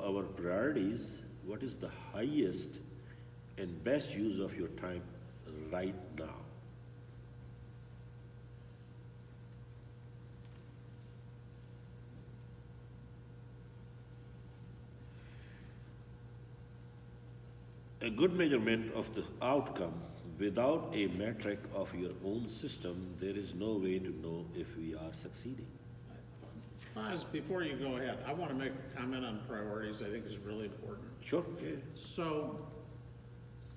our priorities, what is the highest and best use of your time right now? A good measurement of the outcome without a metric of your own system, there is no way to know if we are succeeding. Faz, before you go ahead, I want to make a comment on priorities I think is really important. Sure. Yeah. So,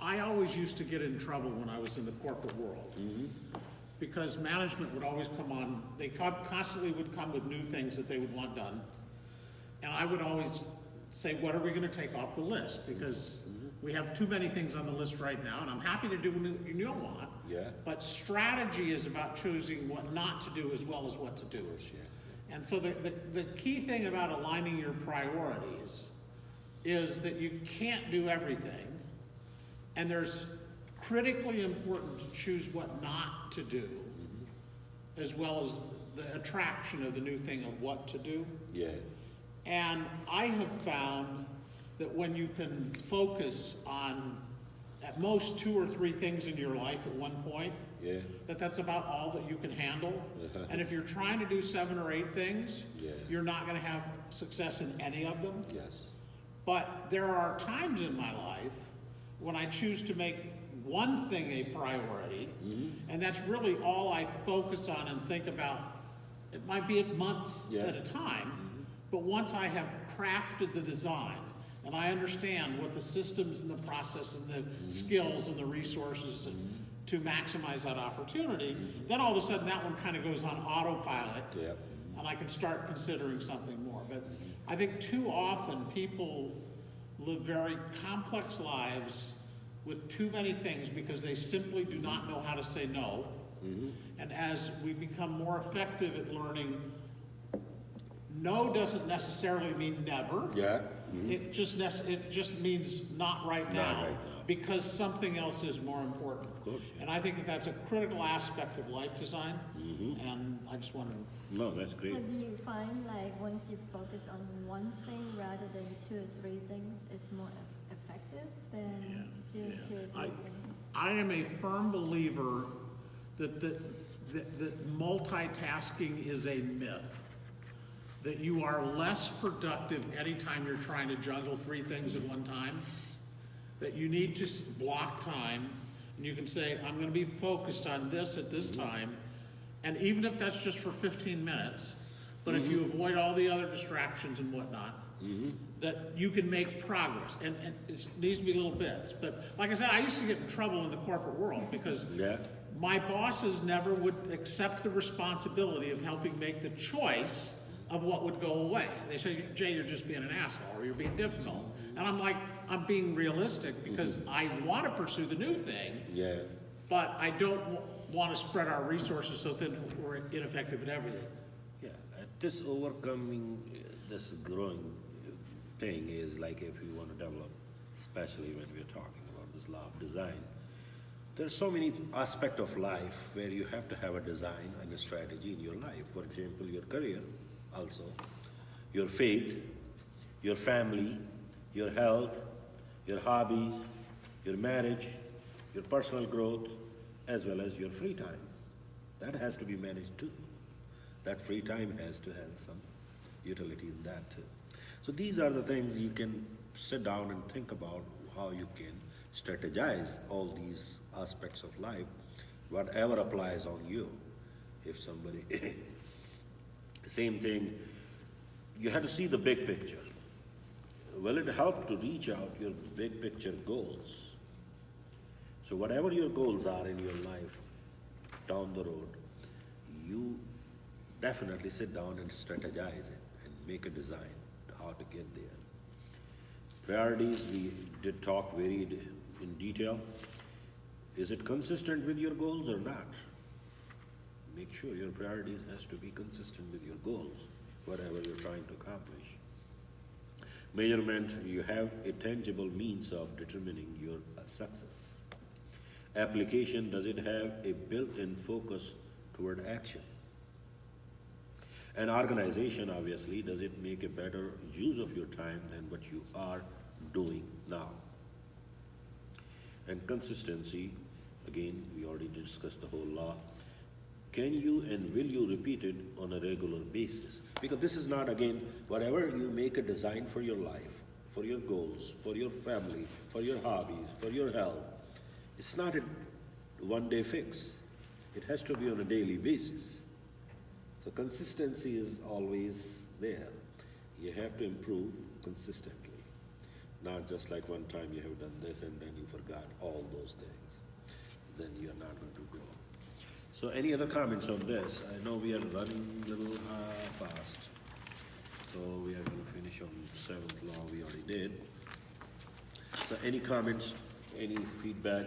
I always used to get in trouble when I was in the corporate world. Because management would always come on, they constantly would come with new things that they would want done. And I would always say, what are we going to take off the list? Because we have too many things on the list right now, and I'm happy to do what you don't want. Yeah. But strategy is about choosing what not to do as well as what to do. And so the key thing about aligning your priorities is that you can't do everything, and there's critically important to choose what not to do, as well as the attraction of the new thing of what to do. Yeah. And I have found that when you can focus on at most 2 or 3 things in your life at one point, Yeah. that's about all that you can handle. And if you're trying to do 7 or 8 things, Yeah. you're not going to have success in any of them. Yes. But there are times in my life when I choose to make one thing a priority, and that's really all I focus on and think about. It might be at months Yeah. at a time, but once I have crafted the design and I understand what the systems and the process and the skills and the resources to maximize that opportunity, then all of a sudden that one kind of goes on autopilot, Yeah. and I can start considering something more. But I think too often people live very complex lives with too many things because they simply do not know how to say no. And as we become more effective at learning, no doesn't necessarily mean never. Yeah. It just means not right now, right now. because something else is more important. Of course. Yeah. And I think that's a critical aspect of life design. And I just wanted to. No, that's So great. do you find like once you focus on one thing rather than 2 or 3 things, it's more effective than doing 2 or 3 things? I am a firm believer that multitasking is a myth. That you are less productive anytime you're trying to juggle 3 things at one time. That you need to block time, and you can say, I'm going to be focused on this at this time, and even if that's just for 15 minutes, but if you avoid all the other distractions and whatnot, that you can make progress. And it needs to be little bits. But like I said, I used to get in trouble in the corporate world because Yeah. my bosses never would accept the responsibility of helping make the choice of what would go away. They say, Jay, you're just being an asshole, or you're being difficult. And I'm like, I'm being realistic because I want to pursue the new thing, Yeah. but I don't want to spread our resources so that we're ineffective at everything. Yeah. This overcoming this growing thing is like if you want to develop, especially when we're talking about this law of design. There's so many aspects of life where you have to have a design and a strategy in your life. For example, your career, also, your faith, your family, your health, your hobbies, your marriage, your personal growth, as well as your free time. That has to be managed too. That free time has to have some utility in that too. So these are the things you can sit down and think about how you can strategize all these aspects of life, whatever applies on you. If somebody, same thing, you have to see the big picture. Will it help to reach out your big picture goals? So whatever your goals are in your life down the road, you definitely sit down and strategize it and make a design how to get there. Priorities, we did talk very in detail. Is it consistent with your goals or not? Make sure your priorities has to be consistent with your goals, whatever you're trying to accomplish. Measurement, you have a tangible means of determining your success. Application, does it have a built-in focus toward action? An organization, obviously, does it make a better use of your time than what you are doing now? And consistency, again, we already discussed the whole law. Can you and will you repeat it on a regular basis? Because this is not, again, whatever you make a design for your life, for your goals, for your family, for your hobbies, for your health, it's not a one-day fix. It has to be on a daily basis. So consistency is always there. You have to improve consistently. Not just like one time you have done this and then you forgot all those things. Then you're not going to grow. So any other comments on this? I know we are running a little fast. So we are going to finish on 7th law, we already did. So any comments, any feedback,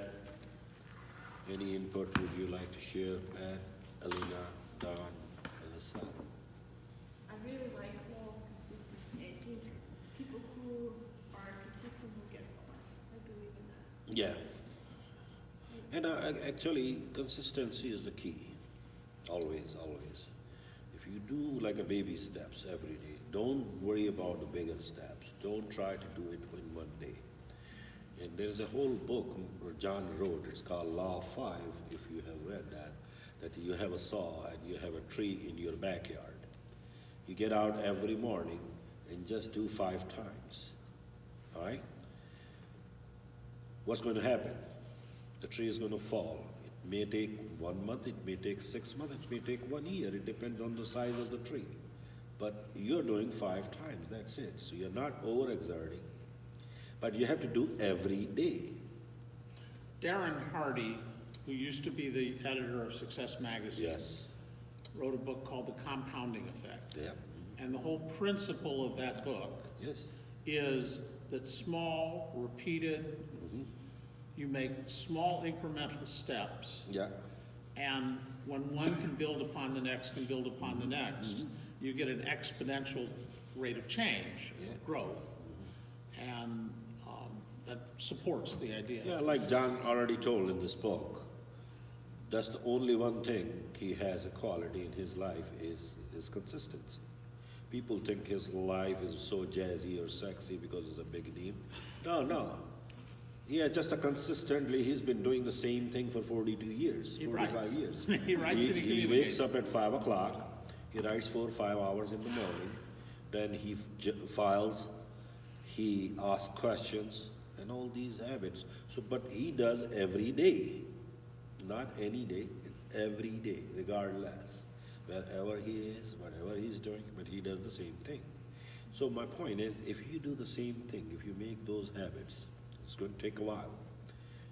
any input would you like to share, Pat, Alina, Don, Alyssa? I really like more consistency. I think people who are consistent will get far. I believe in that. Yeah. And actually, consistency is the key. Always, always. If you do like a baby steps every day, don't worry about the bigger steps. Don't try to do it in one day. And there's a whole book John wrote, it's called Law of Five, if you have read that you have a saw and you have a tree in your backyard. You get out every morning and just do 5 times, all right? What's going to happen? The tree is going to fall. It may take 1 month, it may take 6 months, it may take 1 year. It depends on the size of the tree. But you're doing 5 times, that's it. So you're not overexerting. But you have to do every day. Darren Hardy, who used to be the editor of Success Magazine, Yes. wrote a book called The Compounding Effect. Yeah. And the whole principle of that book Yes. is that small, repeated, you make small incremental steps, Yeah. and when one can build upon the next, can build upon the next, you get an exponential rate of change, Yeah. growth. And that supports the idea. Yeah, like John already told in this book, that's the only one thing he has a quality in his life is consistency. People think his life is so jazzy or sexy because it's a big name. No. Yeah, just consistently, he's been doing the same thing for 42 years, He 45 writes. years. He writes and he He communicates. wakes up at 5 o'clock, he writes 4 or 5 hours in the morning, then he files, he asks questions, and all these habits. So, but he does every day, not any day, it's every day, regardless. Wherever he is, whatever he's doing, but he does the same thing. So my point is, if you do the same thing, if you make those habits, it's going to take a while.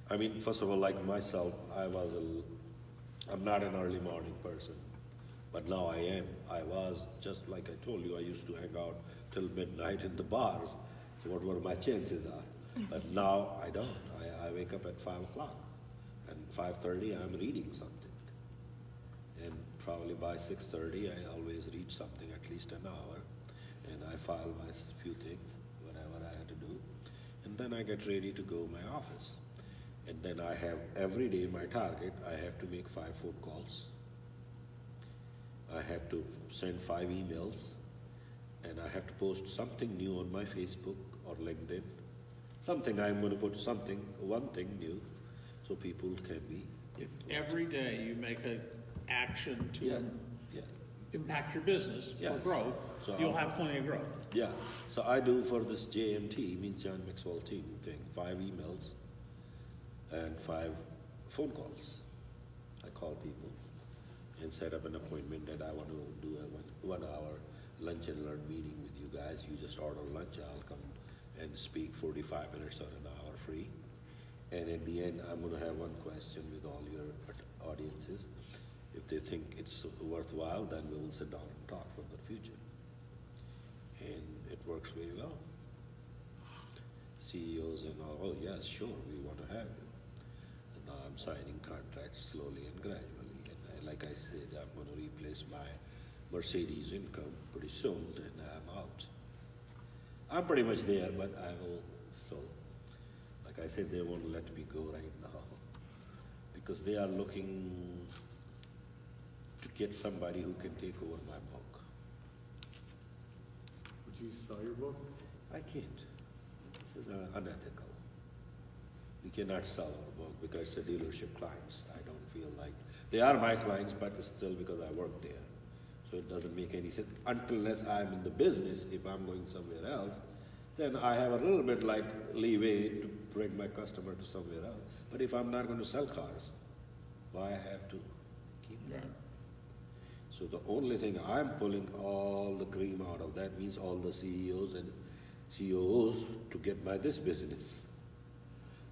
I mean, first of all, like myself, I'm not an early morning person, but now I am. I was, just like I told you, I used to hang out till midnight in the bars. So what my chances are? But now I don't. I wake up at 5 o'clock, and 5:30 I'm reading something. And probably by 6:30 I always read something, at least an hour, and I file my few things, whatever I had to do. And then I get ready to go my office. And then I have every day my target, I have to make 5 phone calls. I have to send 5 emails, and I have to post something new on my Facebook or LinkedIn. Something I'm going to put one thing new, so people can be. If every day you make an action to Yeah. impact your business for Yes. growth, So you'll have plenty of growth. Yeah, so I do for this JMT, means John Maxwell team thing, 5 emails and 5 phone calls. I call people and set up an appointment that I want to do a 1 hour lunch and learn meeting with you guys. You just order lunch, I'll come and speak 45 minutes or an hour free. And at the end, I'm going to have one question with all your audiences. If they think it's worthwhile, then we will sit down and talk for the future. And it works very well. CEOs and all, oh yes, sure, we want to have you. And now I'm signing contracts slowly and gradually. And like I said, I'm going to replace my Mercedes income pretty soon, and I'm out. I'm pretty much there, but I will still, like I said, they won't let me go right now because they are looking to get somebody who can take over my book. Could you sell your book? I can't. This is unethical. We cannot sell our book because it's a dealership clients. I don't feel like, they are my clients, but it's still because I work there. So it doesn't make any sense, unless I'm in the business. If I'm going somewhere else, then I have a little bit like leeway to bring my customer to somewhere else. But if I'm not going to sell cars, why I have to keep them? So the only thing I'm pulling all the cream out of that means all the CEOs and COOs to get my this business.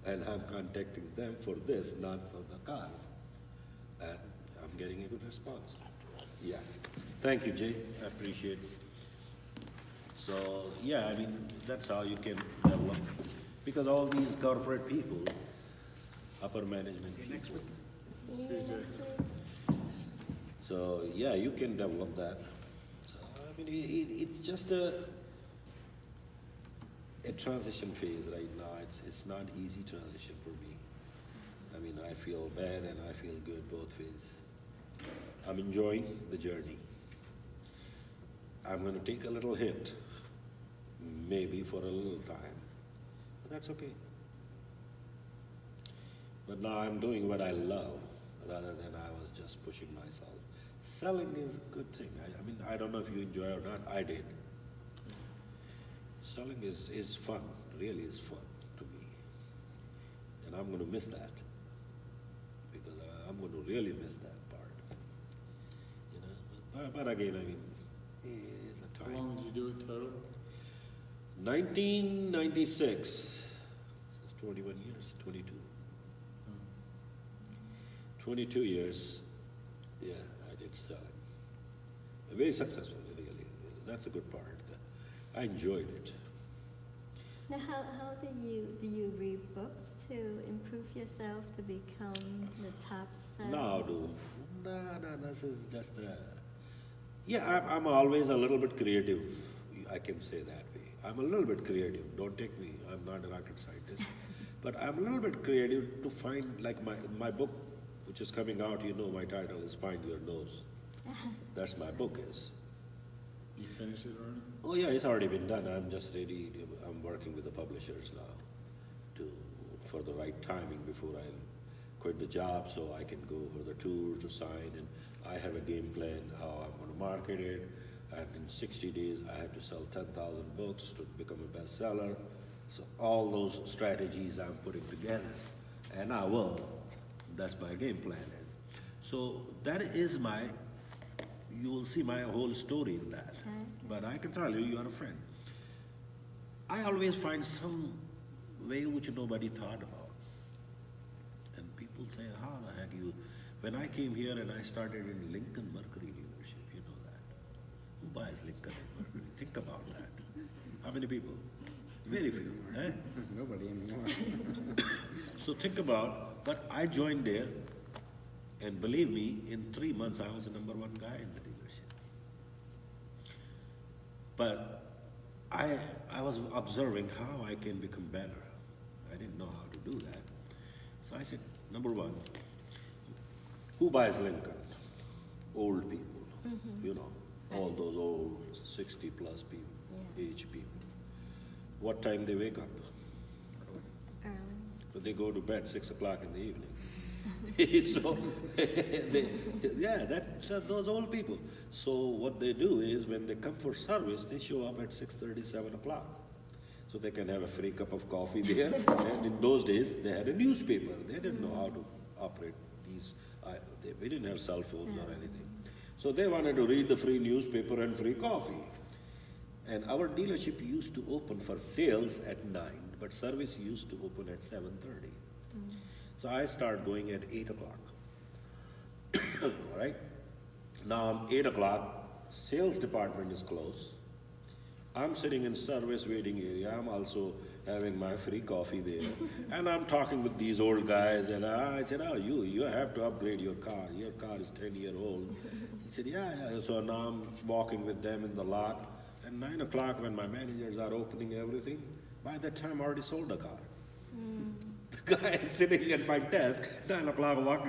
And I'm contacting them for this, not for the cars. And I'm getting a good response. Yeah. Thank you, Jay. I appreciate it. So, yeah, I mean, that's how you can develop. Because all these corporate people, upper management people. See you next week. So, yeah, you can develop that. So, I mean, it's just a transition phase right now. It's not easy transition for me. I mean, I feel bad and I feel good both ways. I'm enjoying the journey. I'm going to take a little hit, maybe for a little time, but that's okay. But now I'm doing what I love rather than I was just pushing myself. Selling is a good thing. I mean, I don't know if you enjoy it or not. I did. Selling is fun, really is fun to me. And I'm going to miss that because I'm going to really miss that part. You know, but again, I mean, it's a How time. long did you do it total? 1996. That's 21 years, 22. 22 years, yeah, I did selling. Very successful, really. That's a good part. I enjoyed it. Now, how do you read books to improve yourself to become the top seller? No, this is just yeah, I'm always a little bit creative. I can say that way. I'm a little bit creative. Don't take me. I'm not a rocket scientist. But I'm a little bit creative to find, like my book, which is coming out, you know, my title is Find Your Nose. That's my book is. You finished it already? Oh yeah, it's already been done. I'm just ready. I'm working with the publishers now for the right timing before I quit the job so I can go for the tour to sign, and I have a game plan how I'm going to market it, and in 60 days I have to sell 10,000 books to become a bestseller. So all those strategies I'm putting together, and I will. That's my game plan is. So that is you will see my whole story in that. Okay. But I can tell you, you are a friend. I always find some way which nobody thought about. And people say, how the heck you... When I came here and I started in Lincoln Mercury dealership, you know that. Who buys Lincoln and Mercury? Think about that. How many people? Very few, eh? Nobody anymore. So think about, but I joined there, and believe me, in 3 months I was the #1 guy in the dealership. But I was observing how I can become better. I didn't know how to do that. So I said, #1, who buys Lincoln? Old people, you know, all those old 60 plus people, Yeah. age people. What time they wake up? Early. So they go to bed 6 o'clock in the evening. So, those old people. So what they do is when they come for service, they show up at 6:30, 7 o'clock. So they can have a free cup of coffee there. And in those days, they had a newspaper. They didn't know how to operate these. We didn't have cell phones or anything. So they wanted to read the free newspaper and free coffee. And our dealership used to open for sales at 9, but service used to open at 7:30. So I start going at 8 o'clock. All right? Now, 8 o'clock, sales department is closed. I'm sitting in service waiting area. I'm also having my free coffee there. And I'm talking with these old guys. And I said, oh, you have to upgrade your car. Your car is 10-year-old. He said, yeah. So now I'm walking with them in the lot. And 9 o'clock when my managers are opening everything, by that time I already sold a car. The guy is sitting at my desk, 9 o'clock walking